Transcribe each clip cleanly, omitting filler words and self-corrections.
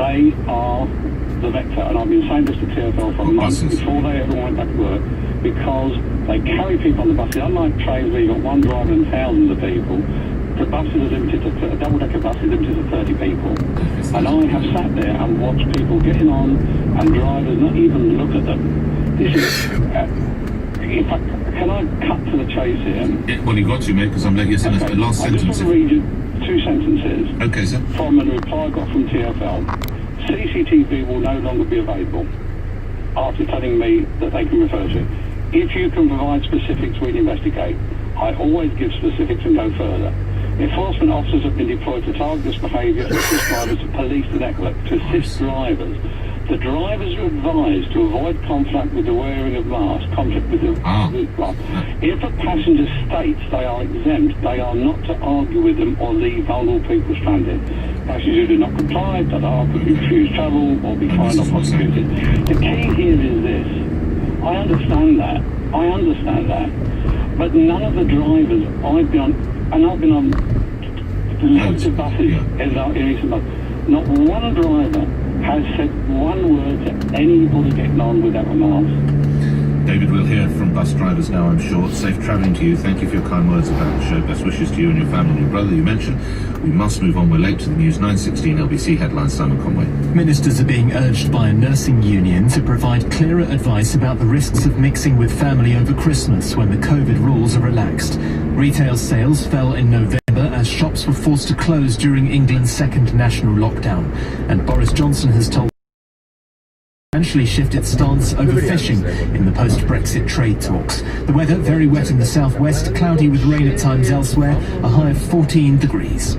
They are the vector, and I've been saying this to TfL for months before they ever went back to work, because they carry people on the buses. Unlike trains where you've got one driver and thousands of people, the buses are limited to, a double-decker bus is limited to 30 people. And I have sat there and watched people getting on and drivers not even look at them. This is, in fact, can I cut to the chase here? Yeah, well, you've got to, mate, because I'm letting you say the last sentence. I just want to read you 2 sentences. Okay, sir. From a reply I got from TfL. CCTV will no longer be available, after telling me that they can refer to it. If you can provide specifics, we'll investigate. I always give specifics and go further. Enforcement officers have been deployed to target this behaviour and assist drivers to police the network, to assist drivers. The drivers are advised to avoid conflict with the wearing of masks, conflict with the... If a passenger states they are exempt, they are not to argue with them or leave vulnerable people stranded. Passengers who do not comply, that are could refuse travel or be fined or prosecuted. The key here is this. I understand that. But none of the drivers I've been on, and I've been on loads of buses in recent months, not one driver has said one word to anybody getting on without a mask. David, we'll hear from bus drivers now, I'm sure. Safe travelling to you. Thank you for your kind words about the show. Best wishes to you and your family and your brother you mentioned. We must move on. We're late to the news. 9:16 LBC headlines, Simon Conway. Ministers are being urged by a nursing union to provide clearer advice about the risks of mixing with family over Christmas when the COVID rules are relaxed. Retail sales fell in November as shops were forced to close during England's second national lockdown. And Boris Johnson has told eventually shift its stance over fishing in the post-Brexit trade talks. The weather very wet in the southwest, cloudy with rain at times elsewhere, a high of 14 degrees.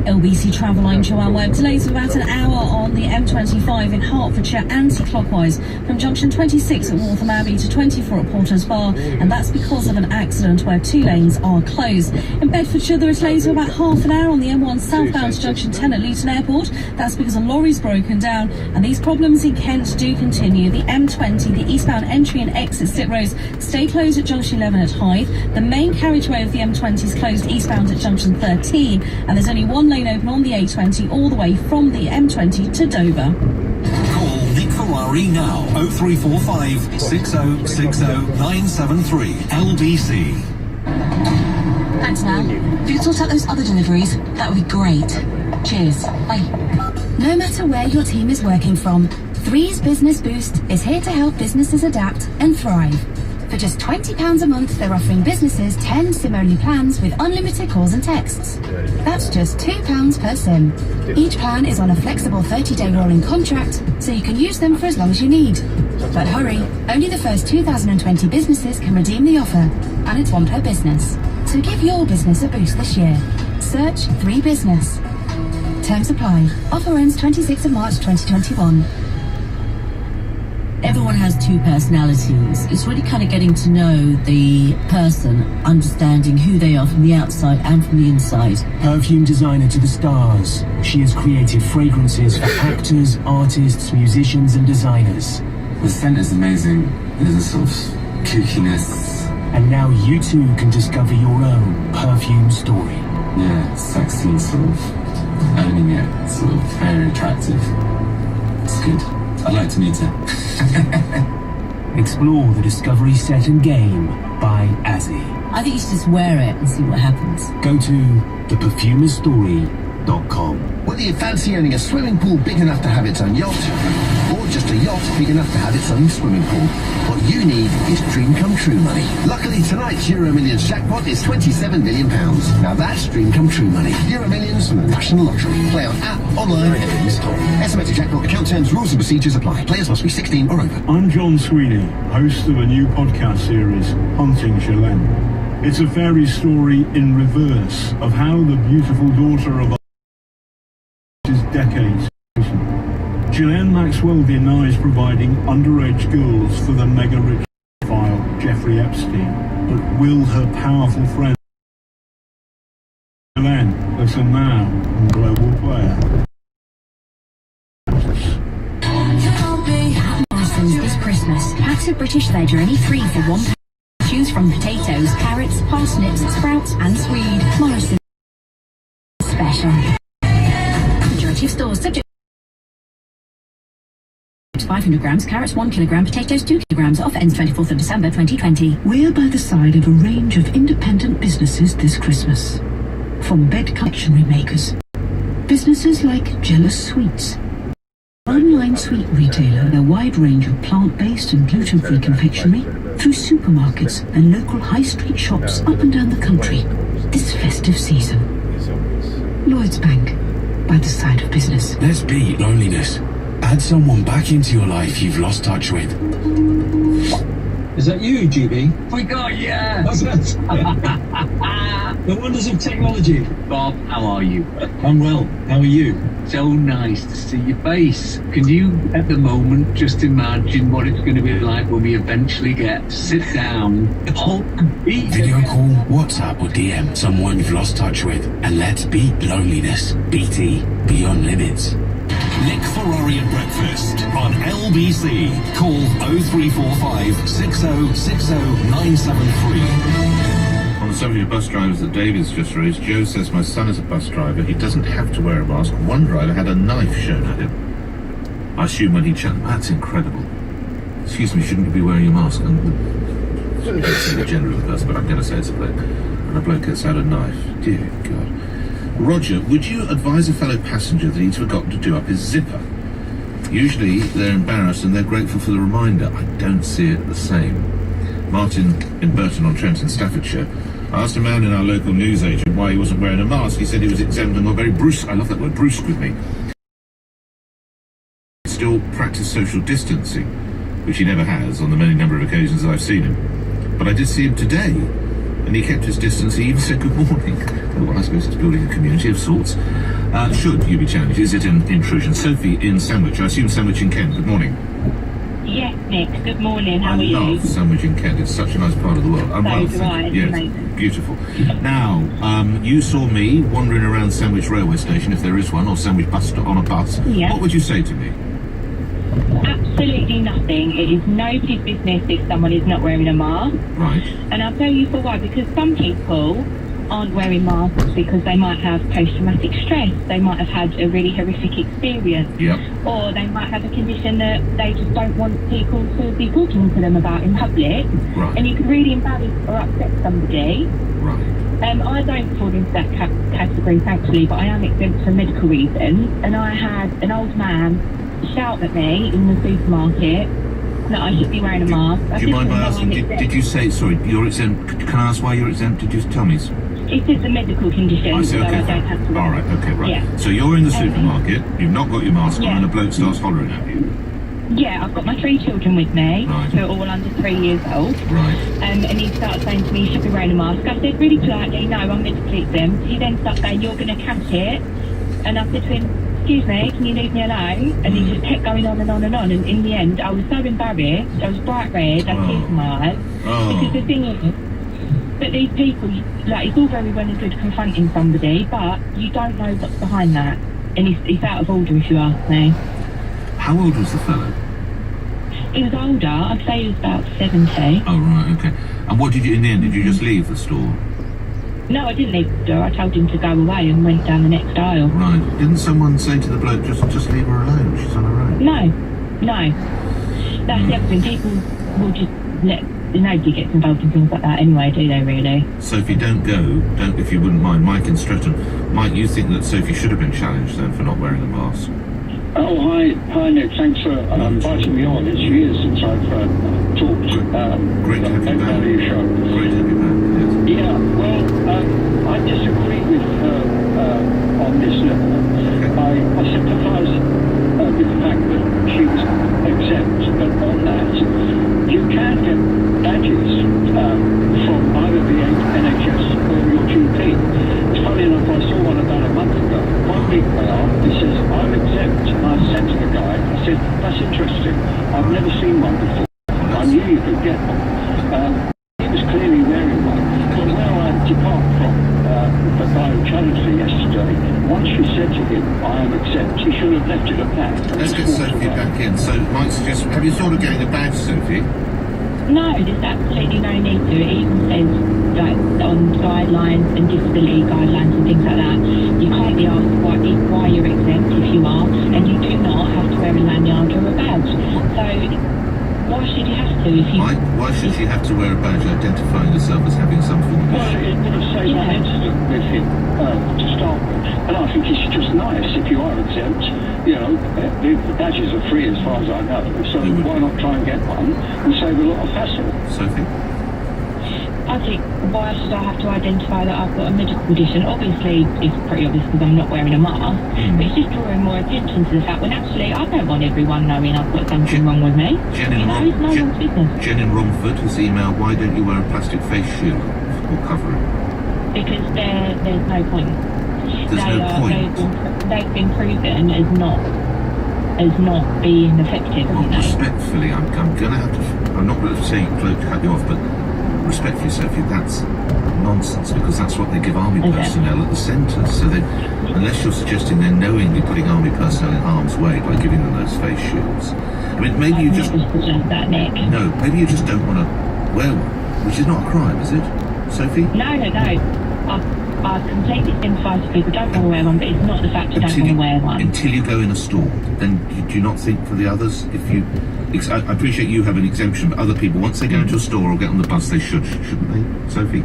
LBC Travel, I'm Joanne Webb. Delays of about an hour on the M25 in Hertfordshire anti-clockwise from junction 26 at Waltham Abbey to 24 at Porter's Bar, and that's because of an accident where 2 lanes are closed. In Bedfordshire, there are delays of about half an hour on the M1 southbound to junction 10 at Luton Airport. That's because a lorry's broken down, and these problems in Kent do continue. The M20, the eastbound entry and exit slip roads, stay closed at junction 11 at Hythe. The main carriageway of the M20 is closed eastbound at junction 13, and there's only one lane open on the A20 all the way from the M20 to Dover. Call Nick Ferrari now. 0345 6060 973 LBC. Thanks, Nan. If you could sort out those other deliveries, that would be great. Cheers. Bye. No matter where your team is working from, Three's Business Boost is here to help businesses adapt and thrive. For just £20 a month, they're offering businesses 10 SIM-only plans with unlimited calls and texts. That's just £2 per SIM. Each plan is on a flexible 30-day rolling contract, so you can use them for as long as you need. But hurry, only the first 2,020 businesses can redeem the offer, and it's one per business. So give your business a boost this year. Search 3 Business. Terms apply. Offer ends 26th of March 2021. Everyone has 2 personalities. It's really kind of getting to know the person, understanding who they are from the outside and from the inside. Perfume designer to the stars, she has created fragrances for actors, artists, musicians and designers. The scent is amazing. There's a sort of kookiness. And now you too can discover your own perfume story. Yeah, sexy, sort of owning it, sort of very attractive. It's good. I'd like to meet her. Explore the discovery set and game by Azzy. I think you should just wear it and see what happens. Go to theperfumerstory.com. Whether you fancy owning a swimming pool big enough to have its own yacht, or just a yacht big enough to have its own swimming pool, what you need is dream come true money. Luckily tonight's Euro Millions jackpot is £27 million. Now that's dream come true money. Euro Millions from the National Lottery. Play on app, online and in store. Estimated jackpot, account terms, rules and procedures apply. Players must be 16 or over. I'm John Sweeney, host of a new podcast series, Hunting Chilene. It's a fairy story in reverse of how the beautiful daughter of decades. Ghislaine Maxwell denies providing underage girls for the mega-rich file Jeffrey Epstein, but will her powerful friend Ghislaine, listen now, on Global Player. Morrison's this Christmas. Packs of British veg are only 3 for £1. Choose from potatoes, carrots, parsnips, sprouts and swede. Morrison's special. Majority of stores subject 500 grams, carrots 1 kilogram, potatoes 2 kilograms. Offer ends 24th of December 2020. We're by the side of a range of independent businesses this Christmas. From bed confectionery makers, businesses like Jealous Sweets, online sweet retailer, a wide range of plant-based and gluten-free confectionery, through supermarkets and local high street shops up and down the country this festive season. Lloyds Bank, by the side of business. Let's beat loneliness. Add someone back into your life you've lost touch with. Is that you, GB? We got yeah. The wonders of technology. Bob, how are you? I'm well. How are you? So nice to see your face. Can you, at the moment, just imagine what it's going to be like when we eventually get to sit down, talk, eat? Video call, WhatsApp or DM someone you've lost touch with. And let's beat loneliness. BT, beyond limits. Nick Ferrari at breakfast on LBC. Call 0345 6060 973. On the subject of bus drivers that David's just raised, Joe says, my son is a bus driver. He doesn't have to wear a mask. One driver had a knife shown at him. I assume when he chatted, that's incredible. Excuse me, shouldn't you be wearing your mask? And I don't say the gender of the person, but I'm going to say it's a bloke. And a bloke gets out a knife. Dear God. Roger, would you advise a fellow passenger that he's forgotten to do up his zipper? Usually they're embarrassed and they're grateful for the reminder. I don't see it the same. Martin in Burton-on-Trent in Staffordshire. I asked a man in our local newsagent why he wasn't wearing a mask. He said he was exempt and got very brusque. I love that word, brusque with me. Still practice social distancing, which he never has on the many number of occasions that I've seen him. But I did see him today, and he kept his distance. He even said good morning. Well, I suppose it's building a community of sorts. Should you be challenged? Is it an intrusion? Sophie in Sandwich. I assume Sandwich in Kent. Good morning. Yes, Nick. Good morning. How are you? I love Sandwich in Kent. It's such a nice part of the world. I'm well, do I. It's yes, amazing. beautiful. Now, you saw me wandering around Sandwich railway station, if there is one, or Sandwich bus stop on a bus. Yeah. What would you say to me? Absolutely nothing. It is nobody's business if someone is not wearing a mask. Right. And I'll tell you for why. Because some people aren't wearing masks because they might have post-traumatic stress. They might have had a really horrific experience. Yep. Or they might have a condition that they just don't want people to be talking to them about in public. Right. And you can really embarrass or upset somebody. Right. I don't fall into that category, thankfully, but I am exempt for medical reasons. And I had an old man shout at me in the supermarket that I should be wearing a mask. Do you mind by asking, did you say, sorry, you're exempt, can I ask why you're exempt? Did you tell me? It's just a medical condition, I see, so okay, I don't have to. all right, okay, right. Yeah. So you're in the supermarket, you've not got your mask on, Yeah. and a bloke starts hollering at you. Yeah, I've got my 3 children with me, Right. who are all under 3 years old. Right. And he starts saying to me, you should be wearing a mask. I said really politely, no, I'm medically exempt. He then starts saying, you're going to catch it. And I said to him, excuse me, can you leave me alone? And he just kept going on and on and on. And in the end, I was so embarrassed. I was bright red, I had tears in my eyes. Because the thing is, but these people, like, it's all very well and good confronting somebody, but you don't know what's behind that. And it's out of order, if you ask me. How old was the fellow? He was older. I'd say he was about 70. Oh, right, okay. And what did you, in the end, did you just leave the store? No, I didn't leave the door. I told him to go away and went down the next aisle. Right. Didn't someone say to the bloke, just leave her alone, she's on her own? No. That's the other thing. People will just nobody gets involved in things like that anyway, do they, really? Sophie, don't go. If you wouldn't mind. Mike in Streatham. Mike, you think that Sophie should have been challenged then for not wearing a mask? Oh, hi Nick. Thanks for inviting me on. It's years since I've talked Great to have you back. about your show. Great to have you back, yes. Yeah, well, I disagree with her on this level. I sympathise with the fact that she was exempt, but on that, you can get badges from either the NHS or your GP. It's funny enough, I saw one about a month ago. 1 week they are, it says, I'm exempt. And I said to the guy, I said, that's interesting. I've never seen one before. I knew you could get one. He was clearly wearing one. But where I depart from the guy who challenged me yesterday, once she said to him, I am exempt, he should have left it at that. Let's get Sophie back in. So Mike suggests, have you thought of getting a badge, Sophie? No, there's absolutely no need to. It even says, like, on guidelines and disability guidelines and things like that, you can't be asked why you're exempt if you are, and you do not have to wear a lanyard or a badge. to if you... Why should she have to wear a badge identifying herself as having some form of Well, issue? it would have saved an incident with him to start with. And I think it's just nice if you are exempt. You know, the badges are free as far as I know. So why not try and get one and save a lot of hassle? Sophie? I think, why should I have to identify that I've got a medical condition? Obviously, it's pretty obvious because I'm not wearing a mask, but it's just drawing more attention to the fact when actually I don't want everyone knowing I've got something wrong with me. Jen in Jen in Romford has emailed, why don't you wear a plastic face shield or cover it? Because there's no point. There's no point? They've been proven as not being effective, Well, haven't they? respectfully, I'm going to have to... I'm not going to say cut you off, but respectfully, Sophie, that's nonsense, because that's what they give army personnel at the centres. So they, unless you're suggesting they're knowingly putting army personnel in harm's way by giving them those face shields. I mean, maybe you just... that, Nick. No, maybe you just don't want to wear one, which is not a crime, is it, Sophie? No. I completely sympathise with people don't want to wear one, but it's not the fact you don't want to wear one. Until you go in a store, then do you not think for the others, if you... I appreciate you have an exemption, but other people, once they go into a store or get on the bus, they shouldn't they, Sophie?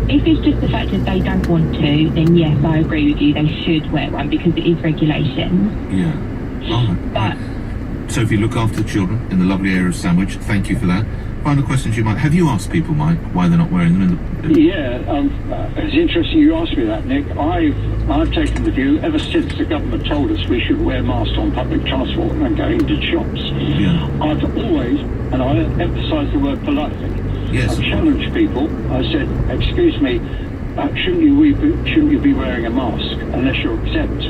If it's just the fact that they don't want to, then yes, I agree with you, they should wear one because it is regulation. Yeah. All right. But... Sophie, look after the children in the lovely area of Sandwich. Thank you for that. Final questions you might... Have you asked people, Mike, why they're not wearing them in the... Yeah, it's interesting you asked me that, Nick. I've taken the view, ever since the government told us we should wear masks on public transport and go into shops, I've always, and I emphasise the word politely, I've challenged people. I said, excuse me, shouldn't you be wearing a mask unless you're exempt?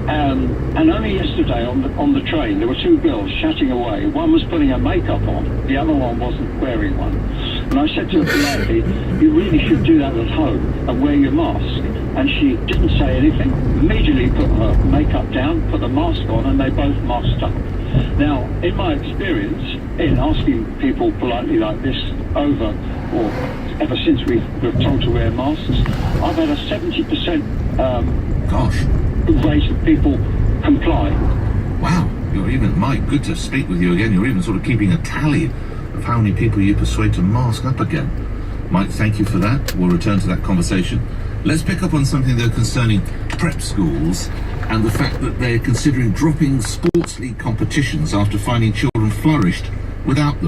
And only yesterday on the train, there were two girls chatting away. One was putting her makeup on, the other one wasn't wearing one. And I said to her politely, you really should do that at home and wear your mask. And she didn't say anything, immediately put her makeup down, put the mask on, and they both masked up. Now, in my experience, in asking people politely like this over, or ever since we were told to wear masks, I've had a 70% rate of people complying. Wow, you're even, Mike, good to speak with you again. You're even sort of keeping a tally of how many people you persuade to mask up again. Mike, thank you for that. We'll return to that conversation. Let's pick up on something though concerning prep schools and the fact that they're considering dropping sports league competitions after finding children flourished without them.